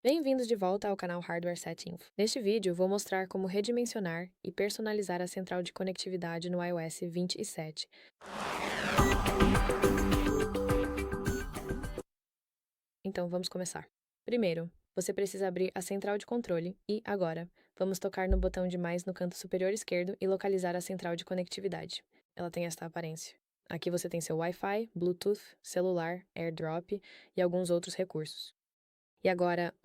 Bem-vindos de volta ao canal Hardware Set Info. Neste vídeo, vou mostrar como redimensionar e personalizar a central de conectividade no iOS 27. Então, vamos começar. Primeiro, você precisa abrir a central de controle e, agora, vamos tocar no botão de mais no canto superior esquerdo e localizar a central de conectividade. Ela tem esta aparência. Aqui você tem seu Wi-Fi, Bluetooth, celular, AirDrop e alguns outros recursos. E agora,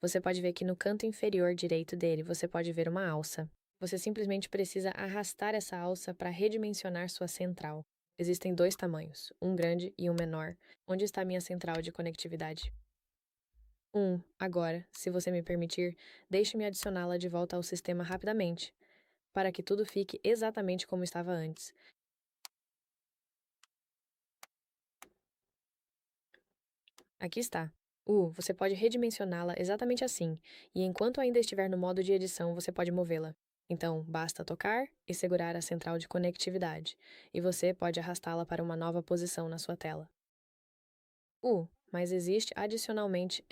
você pode ver que no canto inferior direito dele você pode ver uma alça. Você simplesmente precisa arrastar essa alça para redimensionar sua central. Existem dois tamanhos, um grande e um menor. Onde está a minha central de conectividade? Agora, se você me permitir, deixe-me adicioná-la de volta ao sistema rapidamente, para que tudo fique exatamente como estava antes. Aqui está. Você pode redimensioná-la exatamente assim, e enquanto ainda estiver no modo de edição, você pode movê-la. Então, basta tocar e segurar a central de conectividade, e você pode arrastá-la para uma nova posição na sua tela. Mas existe adicionalmente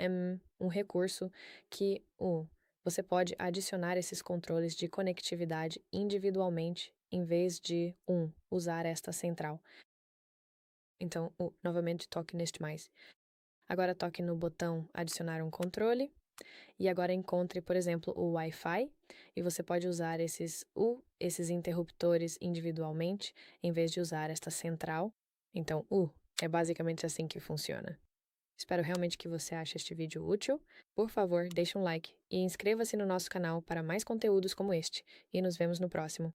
um recurso que, você pode adicionar esses controles de conectividade individualmente em vez de, usar esta central. Então, novamente toque neste mais. Agora toque no botão adicionar um controle e agora encontre, por exemplo, o Wi-Fi e você pode usar esses interruptores individualmente em vez de usar esta central. Então, é basicamente assim que funciona. Espero realmente que você ache este vídeo útil. Por favor, deixe um like e inscreva-se no nosso canal para mais conteúdos como este. E nos vemos no próximo.